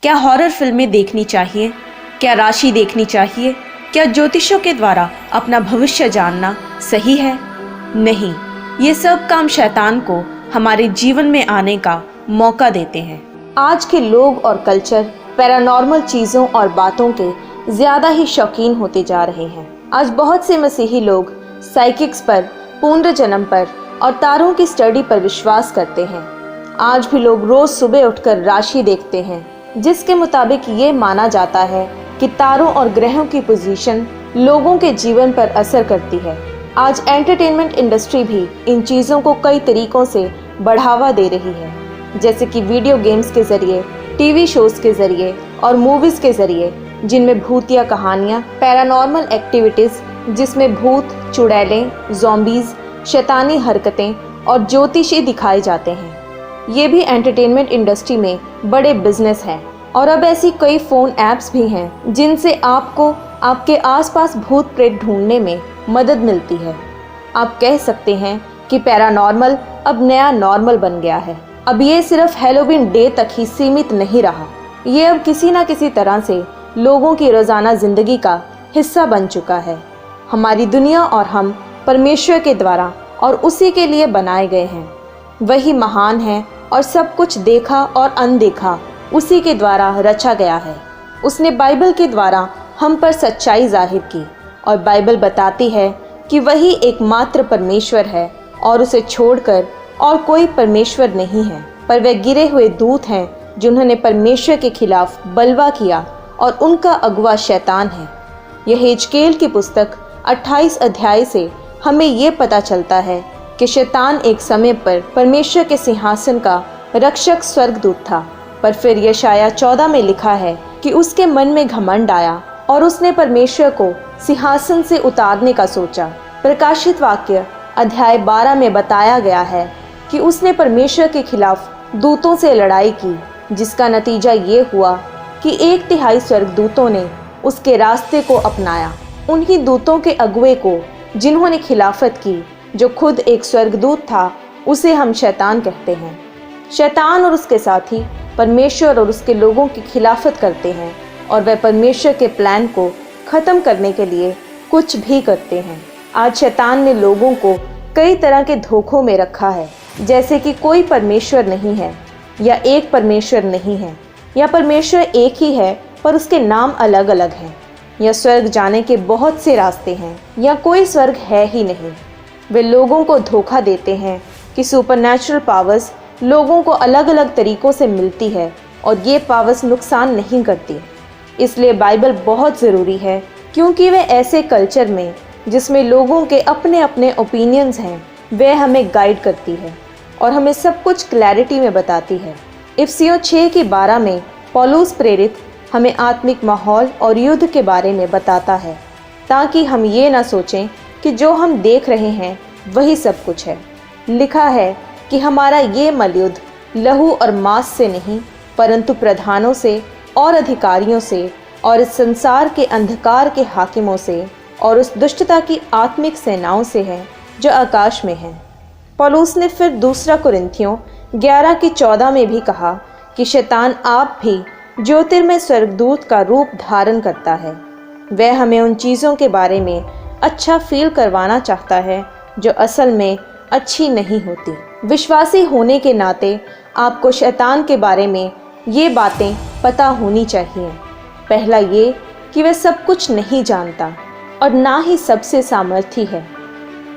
क्या हॉरर फिल्में देखनी चाहिए? क्या राशि देखनी चाहिए? क्या ज्योतिषों के द्वारा अपना भविष्य जानना सही है? नहीं, ये सब काम शैतान को हमारे जीवन में आने का मौका देते हैं। आज के लोग और कल्चर पैरानॉर्मल चीज़ों और बातों के ज़्यादा ही शौकीन होते जा रहे हैं। आज बहुत से मसीही लोग साइकिक्स पर, पुनर्जन्म पर और तारों की स्टडी पर विश्वास करते हैं। आज भी लोग रोज़ सुबह उठकर राशि देखते हैं, जिसके मुताबिक ये माना जाता है कि तारों और ग्रहों की पोजीशन लोगों के जीवन पर असर करती है। आज एंटरटेनमेंट इंडस्ट्री भी इन चीज़ों को कई तरीकों से बढ़ावा दे रही है, जैसे कि वीडियो गेम्स के ज़रिए, टीवी शोज़ के ज़रिए और मूवीज़ के ज़रिए, जिनमें भूतिया कहानियाँ, पैरानॉर्मल एक्टिविटीज़ जिसमें भूत, चुड़ैलें, ज़ॉम्बीज़, शैतानी हरकतें और ज्योतिषी दिखाए जाते हैं। ये भी एंटरटेनमेंट इंडस्ट्री में बड़े बिजनेस हैं। और अब ऐसी कई फ़ोन ऐप्स भी हैं जिनसे आपको आपके आसपास भूत प्रेत ढूंढने में मदद मिलती है। आप कह सकते हैं कि पैरानॉर्मल अब नया नॉर्मल बन गया है। अब ये सिर्फ हैलोवीन डे तक ही सीमित नहीं रहा, ये अब किसी न किसी तरह से लोगों की रोज़ाना ज़िंदगी का हिस्सा बन चुका है। हमारी दुनिया और हम परमेश्वर के द्वारा और उसी के लिए बनाए गए हैं। वही महान है और सब कुछ देखा और अनदेखा उसी के द्वारा रचा गया है। उसने बाइबल के द्वारा हम पर सच्चाई जाहिर की और बाइबल बताती है कि वही एकमात्र परमेश्वर है और उसे छोड़कर और कोई परमेश्वर नहीं है। पर वे गिरे हुए दूत हैं जिन्होंने परमेश्वर के खिलाफ बलवा किया और उनका अगुवा शैतान है। यह हिजकेल की पुस्तक 28 अध्याय से हमें ये पता चलता है कि शैतान एक समय पर परमेश्वर के सिंहासन का रक्षक स्वर्गदूत था। पर फिर यशाया 14 में लिखा है कि उसके मन में घमंड आया और उसने परमेश्वर को सिंहासन से उतारने का सोचा। प्रकाशित वाक्य अध्याय 12 में बताया गया है कि उसने परमेश्वर के खिलाफ दूतों से लड़ाई की, जिसका नतीजा ये हुआ कि 1/3 स्वर्गदूतों ने उसके रास्ते को अपनाया। उन्हीं दूतों के अगुवे को जिन्होंने खिलाफत की, जो खुद एक स्वर्गदूत था, उसे हम शैतान कहते हैं। शैतान और उसके साथी परमेश्वर और उसके लोगों की खिलाफत करते हैं और वह परमेश्वर के प्लान को ख़त्म करने के लिए कुछ भी करते हैं। आज शैतान ने लोगों को कई तरह के धोखों में रखा है, जैसे कि कोई परमेश्वर नहीं है, या एक परमेश्वर नहीं है, या परमेश्वर एक ही है पर उसके नाम अलग अलग हैं, या स्वर्ग जाने के बहुत से रास्ते हैं, या कोई स्वर्ग है ही नहीं। वे लोगों को धोखा देते हैं कि सुपरनैचुरल पावर्स लोगों को अलग अलग तरीक़ों से मिलती है और ये पावर्स नुकसान नहीं करती। इसलिए बाइबल बहुत ज़रूरी है, क्योंकि वे ऐसे कल्चर में जिसमें लोगों के अपने अपने ओपिनियंस हैं, वह हमें गाइड करती है और हमें सब कुछ क्लैरिटी में बताती है। इफिसियों 6:12 में पौलुस प्रेरित हमें आत्मिक माहौल और युद्ध के बारे में बताता है, ताकि हम ये ना सोचें कि जो हम देख रहे हैं वही सब कुछ है। लिखा है कि हमारा ये मलयुद्ध लहू और मांस से नहीं, परंतु प्रधानों से और अधिकारियों से और इस संसार के अंधकार के हाकिमों से और उस दुष्टता की आत्मिक सेनाओं से है जो आकाश में है। पौलुस ने फिर 2 कुरिन्थियों 11:14 में भी कहा कि शैतान आप भी ज्योतिर्मय स्वर्गदूत का रूप धारण करता है। वह हमें उन चीज़ों के बारे में अच्छा फील करवाना चाहता है जो असल में अच्छी नहीं होती। विश्वासी होने के नाते आपको शैतान के बारे में ये बातें पता होनी चाहिए। पहला ये कि वह सब कुछ नहीं जानता और ना ही सबसे सामर्थी है।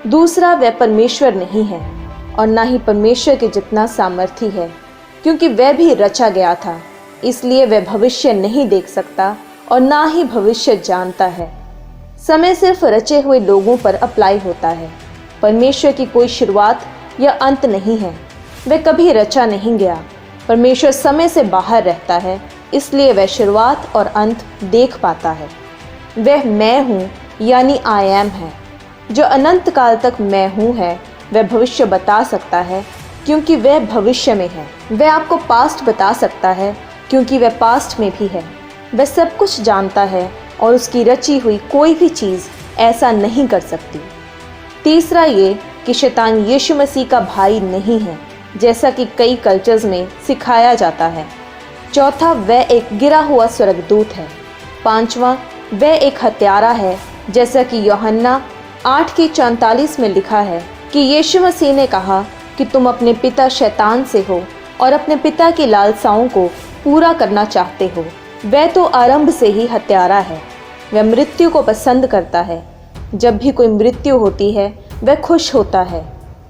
दूसरा, वह परमेश्वर नहीं है और ना ही परमेश्वर के जितना सामर्थी है, क्योंकि वह भी रचा गया था, इसलिए वह भविष्य नहीं देख सकता और ना ही भविष्य जानता है। समय सिर्फ रचे हुए लोगों पर अप्लाई होता है। परमेश्वर की कोई शुरुआत या अंत नहीं है, वह कभी रचा नहीं गया। परमेश्वर समय से बाहर रहता है, इसलिए वह शुरुआत और अंत देख पाता है। वह मैं हूँ यानी आई एम है। जो अनंत काल तक मैं हूँ है, वह भविष्य बता सकता है क्योंकि वह भविष्य में है। वह आपको पास्ट बता सकता है क्योंकि वह पास्ट में भी है। वह सब कुछ जानता है और उसकी रची हुई कोई भी चीज़ ऐसा नहीं कर सकती। तीसरा ये कि शैतान यीशु मसीह का भाई नहीं है, जैसा कि कई कल्चर्स में सिखाया जाता है। चौथा, वह एक गिरा हुआ स्वर्गदूत है। पांचवा, वह एक हत्यारा है, जैसा कि यूहन्ना 8:44 में लिखा है कि यीशु मसीह ने कहा कि तुम अपने पिता शैतान से हो और अपने पिता की लालसाओं को पूरा करना चाहते हो। वह तो आरंभ से ही हत्यारा है। वह मृत्यु को पसंद करता है। जब भी कोई मृत्यु होती है वह खुश होता है।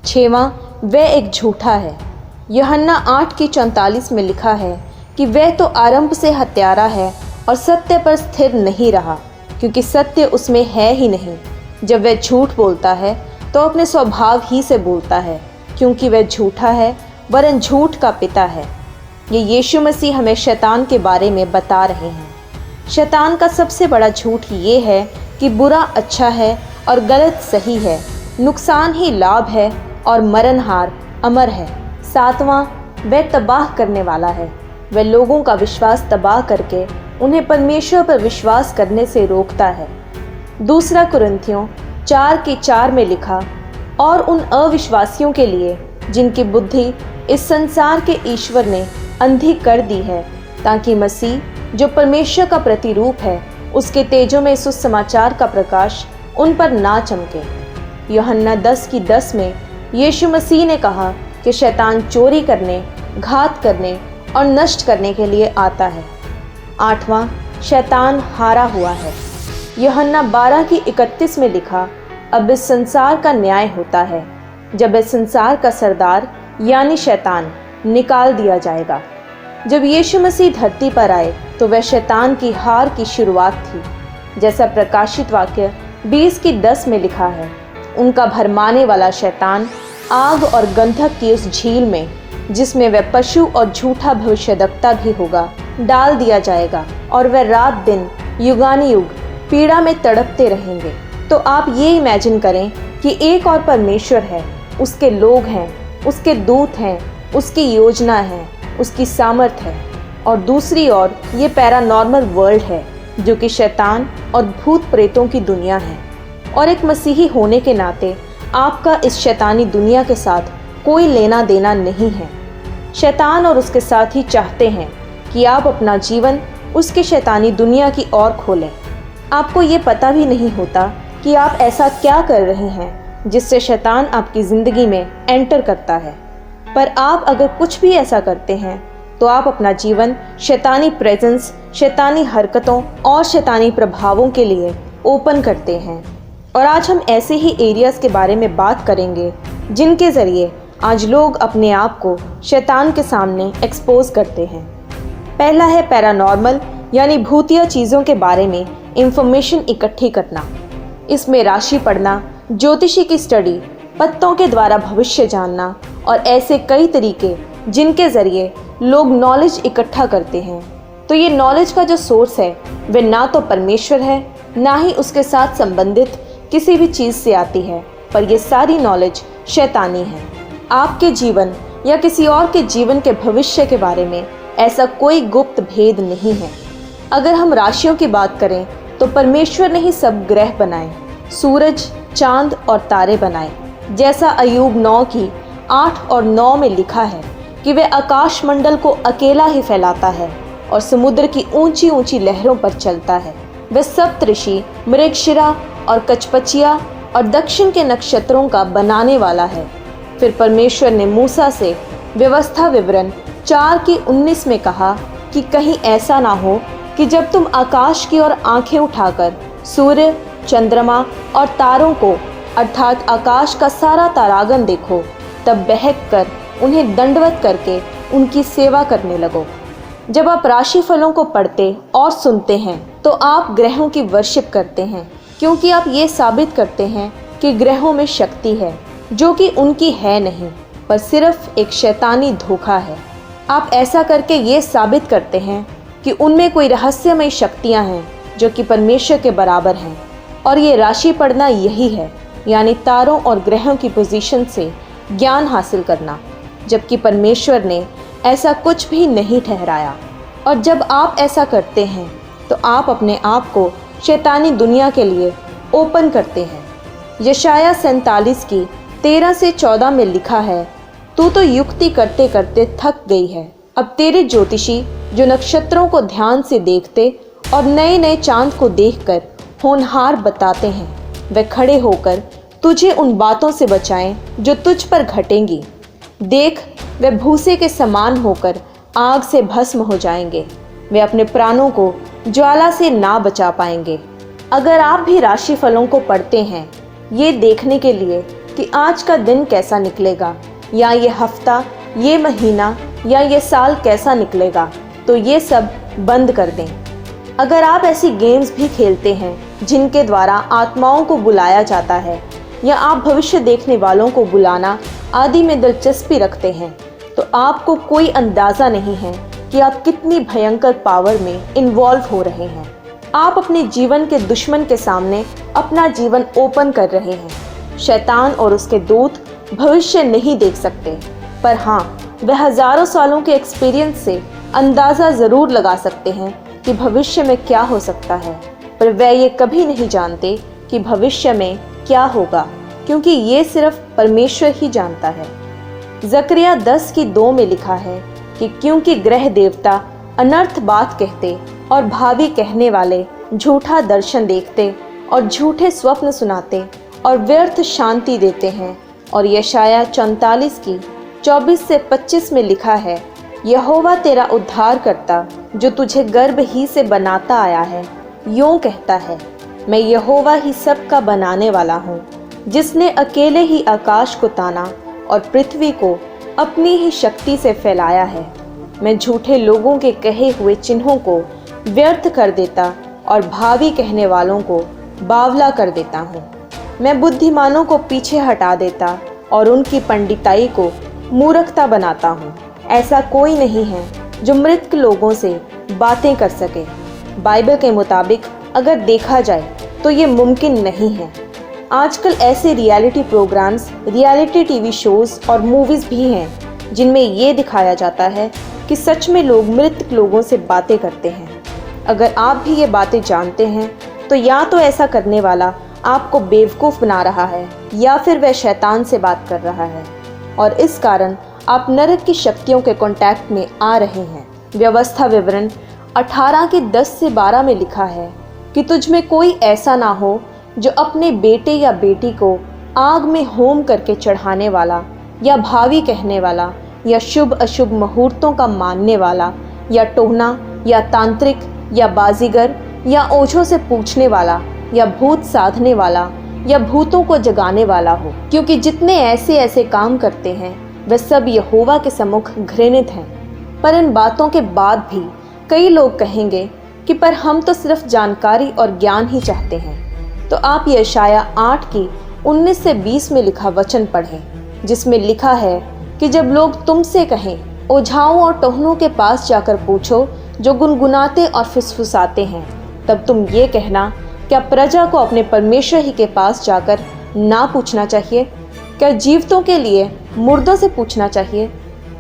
छठवां, वह एक झूठा है। यूहन्ना 8:44 में लिखा है कि वह तो आरंभ से हत्यारा है और सत्य पर स्थिर नहीं रहा, क्योंकि सत्य उसमें है ही नहीं। जब वह झूठ बोलता है तो अपने स्वभाव ही से बोलता है, क्योंकि वह झूठा है, वरन झूठ का पिता है। ये यीशु मसीह हमें शैतान के बारे में बता रहे हैं। शैतान का सबसे बड़ा झूठ ये है कि बुरा अच्छा है और गलत सही है, नुकसान ही लाभ है और मरणहार अमर है। सातवां, वह तबाह करने वाला है। वह लोगों का विश्वास तबाह करके उन्हें परमेश्वर पर विश्वास करने से रोकता है। दूसरा कुरिन्थियों 4:4 में लिखा, और उन अविश्वासियों के लिए जिनकी बुद्धि इस संसार के ईश्वर ने अंधी कर दी है, ताकि मसीह जो परमेश्वर का प्रतिरूप है उसके तेजों में सुसमाचार का प्रकाश उन पर ना चमके। यूहन्ना 10:10 में यीशु मसीह ने कहा कि शैतान चोरी करने, घात करने और नष्ट करने के लिए आता है। आठवां, शैतान हारा हुआ है। यूहन्ना 12:31 में लिखा, अब इस संसार का न्याय होता है, जब इस संसार का सरदार यानी शैतान निकाल दिया जाएगा। जब यीशु मसीह धरती पर आए तो वह शैतान की हार की शुरुआत थी। जैसा प्रकाशित वाक्य 20:10 में लिखा है, उनका भरमाने वाला शैतान आग और गंधक की उस झील में, जिसमें वह पशु और झूठा भविष्यद्वक्ता भी होगा, डाल दिया जाएगा और वह रात दिन युगानुयुग पीड़ा में तड़पते रहेंगे। तो आप ये इमेजिन करें कि एक और परमेश्वर है, उसके लोग हैं, उसके दूत हैं, उसकी योजना है, उसकी सामर्थ है, और दूसरी ओर ये पैरानॉर्मल वर्ल्ड है जो कि शैतान और भूत प्रेतों की दुनिया है। और एक मसीही होने के नाते आपका इस शैतानी दुनिया के साथ कोई लेना देना नहीं है। शैतान और उसके साथी चाहते हैं कि आप अपना जीवन उसके शैतानी दुनिया की ओर खोलें। आपको ये पता भी नहीं होता कि आप ऐसा क्या कर रहे हैं जिससे शैतान आपकी ज़िंदगी में एंटर करता है। पर आप अगर कुछ भी ऐसा करते हैं तो आप अपना जीवन शैतानी प्रेजेंस, शैतानी हरकतों और शैतानी प्रभावों के लिए ओपन करते हैं। और आज हम ऐसे ही एरियाज़ के बारे में बात करेंगे जिनके ज़रिए आज लोग अपने आप को शैतान के सामने एक्सपोज करते हैं। पहला है पैरानॉर्मल यानी भूतिया चीज़ों के बारे में इंफॉर्मेशन इकट्ठी करना। इसमें राशि पढ़ना, ज्योतिषी की स्टडी, पत्तों के द्वारा भविष्य जानना और ऐसे कई तरीके जिनके ज़रिए लोग नॉलेज इकट्ठा करते हैं। तो ये नॉलेज का जो सोर्स है वह ना तो परमेश्वर है, ना ही उसके साथ संबंधित किसी भी चीज़ से आती है, पर ये सारी नॉलेज शैतानी है। आपके जीवन या किसी और के जीवन के भविष्य के बारे में ऐसा कोई गुप्त भेद नहीं है। अगर हम राशियों की बात करें तो परमेश्वर ने ही सब ग्रह बनाए, सूरज, चांद और तारे बनाए। जैसा अय्यूब 9:8 और 9 में लिखा है कि वह आकाश मंडल को अकेला ही फैलाता है और समुद्र की ऊंची ऊंची लहरों पर चलता है। वह सप्तऋषि, मृगशिरा और कचपचिया और दक्षिण के नक्षत्रों का बनाने वाला है। फिर परमेश्वर ने मूसा से व्यवस्था विवरण 4:19 में कहा कि कहीं ऐसा ना हो कि जब तुम आकाश की ओर आंखें उठाकर सूर्य, चंद्रमा और तारों को अर्थात आकाश का सारा तारागण देखो, तब बहक कर उन्हें दंडवत करके उनकी सेवा करने लगो। जब आप राशिफलों को पढ़ते और सुनते हैं तो आप ग्रहों की वर्शिप करते हैं, क्योंकि आप ये साबित करते हैं कि ग्रहों में शक्ति है जो कि उनकी है नहीं, पर सिर्फ एक शैतानी धोखा है। आप ऐसा करके ये साबित करते हैं कि उनमें कोई रहस्यमय शक्तियाँ हैं जो कि परमेश्वर के बराबर हैं। और ये राशि पढ़ना यही है, यानी तारों और ग्रहों की पोजीशन से ज्ञान हासिल करना, जबकि परमेश्वर ने ऐसा कुछ भी नहीं ठहराया। और जब आप ऐसा करते हैं तो आप अपने आप को शैतानी दुनिया के लिए ओपन करते हैं। यशाया 47:13-14 में लिखा है, तू तो युक्ति करते करते थक गई है, अब तेरे ज्योतिषी जो नक्षत्रों को ध्यान से देखते और नए नए चांद को देखकर होनहार बताते हैं, वे खड़े होकर तुझे उन बातों से बचाएं जो तुझ पर घटेंगी। देख, वे भूसे के समान होकर आग से भस्म हो जाएंगे, वे अपने प्राणों को ज्वाला से ना बचा पाएंगे। अगर आप भी राशि फलों को पढ़ते हैं ये देखने के लिए कि आज का दिन कैसा निकलेगा, या ये हफ्ता, ये महीना या ये साल कैसा निकलेगा, तो ये सब बंद कर दें। अगर आप ऐसी गेम्स भी खेलते हैं जिनके द्वारा आत्माओं को बुलाया जाता है, या आप भविष्य देखने वालों को बुलाना आदि में दिलचस्पी रखते हैं, तो आपको कोई अंदाज़ा नहीं है कि आप कितनी भयंकर पावर में इन्वॉल्व हो रहे हैं। आप अपने जीवन के दुश्मन के सामने अपना जीवन ओपन कर रहे हैं। शैतान और उसके दूत भविष्य नहीं देख सकते, पर हाँ, वह हजारों सालों के एक्सपीरियंस से अंदाज़ा ज़रूर लगा सकते हैं कि भविष्य में क्या हो सकता है, पर वह ये कभी नहीं जानते कि भविष्य में क्या होगा, क्योंकि ये सिर्फ परमेश्वर ही जानता है। जकरिया 10:2 में लिखा है कि क्योंकि ग्रह देवता अनर्थ बात कहते और भावी कहने वाले झूठा दर्शन देखते और झूठे स्वप्न सुनाते और व्यर्थ शांति देते हैं। और यशाया 44:24-25 में लिखा है, यहोवा तेरा उद्धार करता जो तुझे गर्भ ही से बनाता आया है, यूँ कहता है, मैं यहोवा ही सब का बनाने वाला हूँ, जिसने अकेले ही आकाश को ताना और पृथ्वी को अपनी ही शक्ति से फैलाया है। मैं झूठे लोगों के कहे हुए चिन्हों को व्यर्थ कर देता और भावी कहने वालों को बावला कर देता हूँ। मैं बुद्धिमानों को पीछे हटा देता और उनकी पंडिताई को मूर्खता बनाता हूँ। ऐसा कोई नहीं है जो मृत लोगों से बातें कर सके। बाइबल के मुताबिक अगर देखा जाए तो ये मुमकिन नहीं है। आजकल ऐसे reality programmes, reality TV shows और मूवीज़ भी हैं जिनमें ये दिखाया जाता है कि सच में लोग मृत लोगों से बातें करते हैं। अगर आप भी ये बातें जानते हैं तो या तो ऐसा करने वाला आपको बेवकूफ़ बना रहा है, या फिर वह शैतान से बात कर रहा है, और इस कारण आप नरक की शक्तियों के कांटेक्ट में आ रहे हैं। व्यवस्था विवरण 18:10-12 में लिखा है कि तुझ में कोई ऐसा ना हो जो अपने बेटे या बेटी को आग में होम करके चढ़ाने वाला, या भावी कहने वाला, या शुभ अशुभ मुहूर्तों का मानने वाला, या टोहना, या तांत्रिक, या बाजीगर, या ओझों से पूछने वाला, या भूत साधने वाला, या भूतों को जगाने वाला हो, क्योंकि जितने ऐसे ऐसे काम करते हैं वे सब यहोवा के सम्मुख घृणित हैं। पर इन बातों के बाद भी कई लोग कहेंगे कि पर हम तो सिर्फ जानकारी और ज्ञान ही चाहते हैं। तो आप यशाया 8:19-20 में लिखा वचन पढ़ें, जिसमें लिखा है कि जब लोग तुमसे कहें, ओझाओं और टोहनों के पास जाकर पूछो जो गुनगुनाते और फुसफुसाते हैं, तब तुम ये कहना, क्या प्रजा को अपने परमेश्वर ही के पास जाकर ना पूछना चाहिए? क्या जीवितों के लिए मुर्दों से पूछना चाहिए?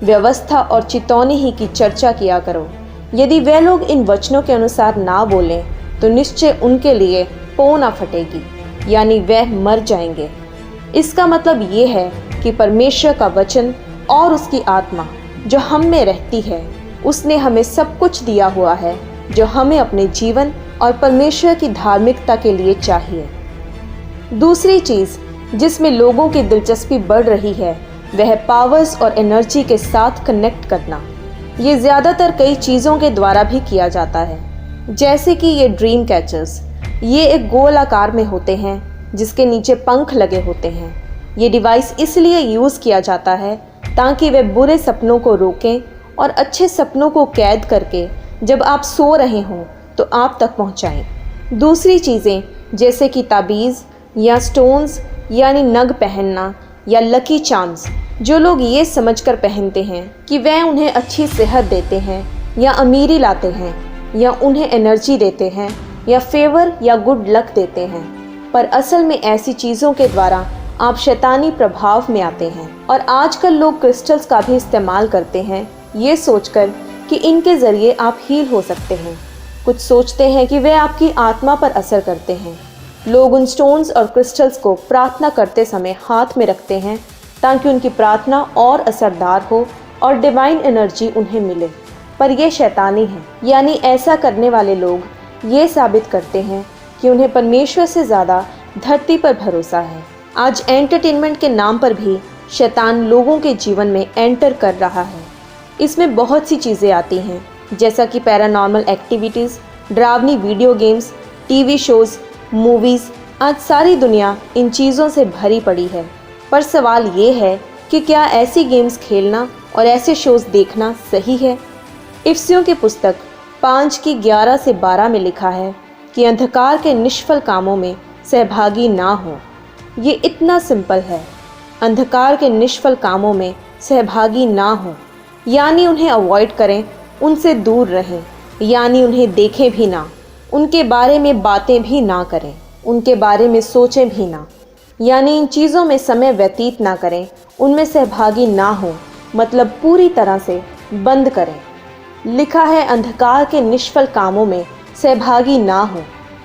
व्यवस्था और चितौनी ही की चर्चा किया करो। यदि वे लोग इन वचनों के अनुसार ना बोलें तो निश्चय उनके लिए पौ ना फटेगी, यानी वह मर जाएंगे। इसका मतलब ये है कि परमेश्वर का वचन और उसकी आत्मा जो हम में रहती है, उसने हमें सब कुछ दिया हुआ है जो हमें अपने जीवन और परमेश्वर की धार्मिकता के लिए चाहिए। दूसरी चीज़ जिसमें लोगों की दिलचस्पी बढ़ रही है वह पावर्स और एनर्जी के साथ कनेक्ट करना। ये ज़्यादातर कई चीज़ों के द्वारा भी किया जाता है, जैसे कि ये ड्रीम कैचर्स। ये एक गोल आकार में होते हैं जिसके नीचे पंख लगे होते हैं। ये डिवाइस इसलिए यूज़ किया जाता है ताकि वे बुरे सपनों को रोकें और अच्छे सपनों को कैद करके जब आप सो रहे हों तो आप तक पहुंचाएं। दूसरी चीज़ें जैसे कि ताबीज़ या स्टोन्स यानी नग पहनना, या लकी चार्म्स, जो लोग ये समझकर पहनते हैं कि वह उन्हें अच्छी सेहत देते हैं, या अमीरी लाते हैं, या उन्हें एनर्जी देते हैं, या फेवर या गुड लक देते हैं। पर असल में ऐसी चीज़ों के द्वारा आप शैतानी प्रभाव में आते हैं। और आजकल लोग क्रिस्टल्स का भी इस्तेमाल करते हैं ये सोचकर कि इनके ज़रिए आप हील हो सकते हैं। कुछ सोचते हैं कि वे आपकी आत्मा पर असर करते हैं। लोग उन स्टोन्स और क्रिस्टल्स को प्रार्थना करते समय हाथ में रखते हैं ताकि उनकी प्रार्थना और असरदार हो और डिवाइन एनर्जी उन्हें मिले। पर यह शैतानी है। यानी ऐसा करने वाले लोग ये साबित करते हैं कि उन्हें परमेश्वर से ज़्यादा धरती पर भरोसा है। आज एंटरटेनमेंट के नाम पर भी शैतान लोगों के जीवन में एंटर कर रहा है। इसमें बहुत सी चीज़ें आती हैं, जैसा कि पैरानॉर्मल एक्टिविटीज़, डरावनी video games, TV shows, movies. आज सारी दुनिया इन चीज़ों से भरी पड़ी है। पर सवाल ये है कि क्या ऐसी गेम्स खेलना और ऐसे शोज़ देखना सही है? इफ्सियों की पुस्तक 5:11-12 में लिखा है कि अंधकार के निष्फल कामों में सहभागी ना हो। ये इतना सिंपल है, अंधकार के निष्फल कामों में सहभागी ना हो, यानी उन्हें अवॉइड करें, उनसे दूर रहें, यानी उन्हें देखें भी ना, उनके बारे में बातें भी ना करें, उनके बारे में सोचें भी ना, यानी इन चीज़ों में समय व्यतीत ना करें, उनमें सहभागी ना हो, मतलब पूरी तरह से बंद करें। लिखा है अंधकार के निष्फल कामों में सहभागी ना हो,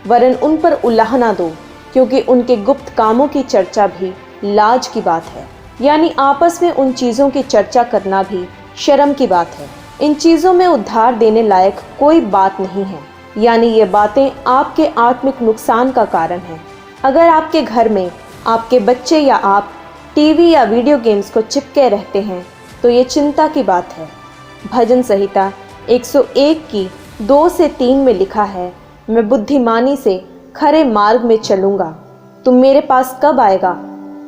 वरन उन पर उलाह ना दो, क्योंकि उनके गुप्त कामों की चर्चा भी लाज की बात है। यानी आपस में उन चीज़ों की चर्चा करना भी शर्म की बात है। इन चीज़ों में उद्धार देने लायक कोई बात नहीं है, यानी ये बातें आपके आत्मिक नुकसान का कारण हैं। अगर आपके घर में आपके बच्चे या आप टीवी या वीडियो गेम्स को चिपके रहते हैं तो ये चिंता की बात है। भजन संहिता 101 की 2 से 3 में लिखा है, मैं बुद्धिमानी से खरे मार्ग में चलूँगा। तुम मेरे पास कब आएगा?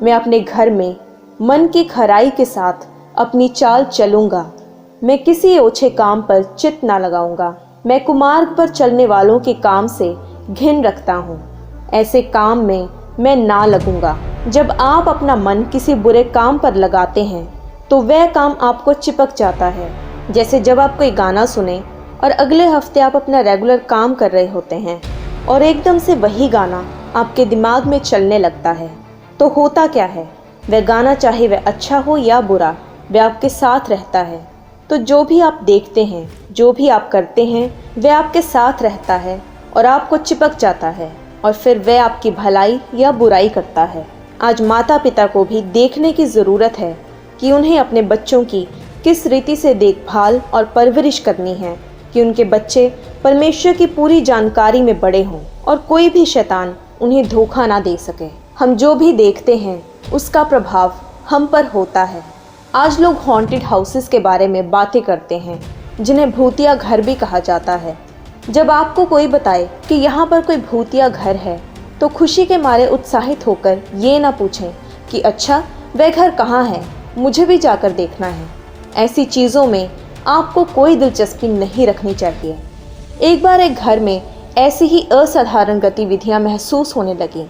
मैं अपने घर में मन की खराई के साथ अपनी चाल चलूँगा। मैं किसी ओछे काम पर चित्त ना लगाऊंगा। मैं कुमार्ग पर चलने वालों के काम से घिन रखता हूँ। ऐसे काम में मैं ना लगूंगा। जब आप अपना मन किसी बुरे काम पर लगाते हैं तो वह काम आपको चिपक जाता है। जैसे जब आप कोई गाना सुने और अगले हफ्ते आप अपना रेगुलर काम कर रहे होते हैं और एकदम से वही गाना आपके दिमाग में चलने लगता है, तो होता क्या है, वह गाना चाहे वह अच्छा हो या बुरा, वह आपके साथ रहता है। तो जो भी आप देखते हैं, जो भी आप करते हैं, वह आपके साथ रहता है और आपको चिपक जाता है, और फिर वह आपकी भलाई या बुराई करता है। आज माता पिता को भी देखने की ज़रूरत है कि उन्हें अपने बच्चों की किस रीति से देखभाल और परवरिश करनी है कि उनके बच्चे परमेश्वर की पूरी जानकारी में बड़े हों और कोई भी शैतान उन्हें धोखा ना दे सके। हम जो भी देखते हैं उसका प्रभाव हम पर होता है। आज लोग हॉन्टेड हाउसेस के बारे में बातें करते हैं, जिन्हें भूतिया घर भी कहा जाता है। जब आपको कोई बताए कि यहाँ पर कोई भूतिया घर है तो खुशी के मारे उत्साहित होकर ये ना पूछें कि अच्छा वह घर कहाँ है, मुझे भी जाकर देखना है। ऐसी चीज़ों में आपको कोई दिलचस्पी नहीं रखनी चाहिए। एक बार एक घर में ऐसी ही असाधारण गतिविधियां महसूस होने लगीं।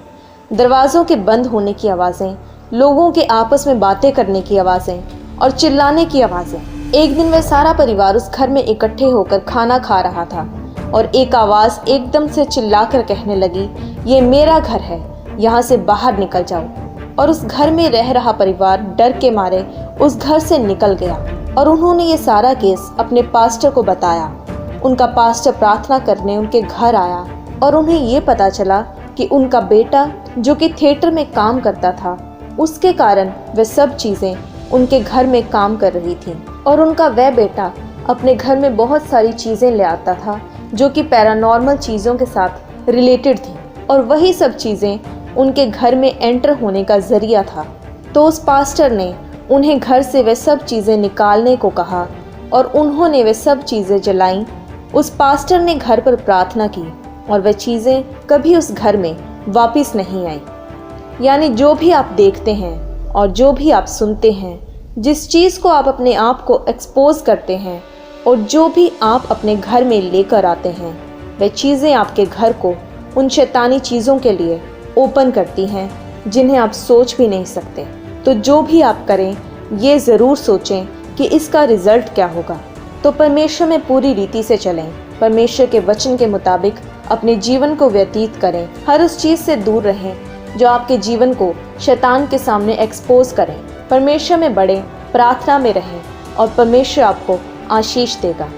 दरवाज़ों के बंद होने की आवाज़ें, लोगों के आपस में बातें करने की आवाज़ें और चिल्लाने की आवाज़ें। एक दिन वह सारा परिवार उस घर में इकट्ठे होकर खाना खा रहा था और एक आवाज़ एकदम से चिल्लाकर कहने लगी, ये मेरा घर है, यहाँ से बाहर निकल जाओ। और उस घर में रह रहा परिवार डर के मारे उस घर से निकल गया और उन्होंने ये सारा केस अपने पास्टर को बताया। उनका पास्टर प्रार्थना करने उनके घर आया और उन्हें ये पता चला कि उनका बेटा जो कि थिएटर में काम करता था, उसके कारण वह सब चीज़ें उनके घर में काम कर रही थीं और उनका वह बेटा अपने घर में बहुत सारी चीज़ें ले आता था जो कि पैरानॉर्मल चीज़ों के साथ रिलेटेड थी, और वही सब चीज़ें उनके घर में एंटर होने का ज़रिया था। तो उस पास्टर ने उन्हें घर से वे सब चीज़ें निकालने को कहा और उन्होंने वे सब चीज़ें जलाईं। उस पास्टर ने घर पर प्रार्थना की और वह चीज़ें कभी उस घर में वापस नहीं आई। यानी जो भी आप देखते हैं और जो भी आप सुनते हैं, जिस चीज़ को आप अपने आप को एक्सपोज करते हैं और जो भी आप अपने घर में लेकर आते हैं, वह चीज़ें आपके घर को उन शैतानी चीज़ों के लिए ओपन करती हैं जिन्हें आप सोच भी नहीं सकते। तो जो भी आप करें, ये ज़रूर सोचें कि इसका रिज़ल्ट क्या होगा। तो परमेश्वर में पूरी रीति से चलें, परमेश्वर के वचन के मुताबिक अपने जीवन को व्यतीत करें। हर उस चीज़ से दूर रहें जो आपके जीवन को शैतान के सामने एक्सपोज करें। परमेश्वर में बढ़ें, प्रार्थना में रहें और परमेश्वर आपको आशीष देगा।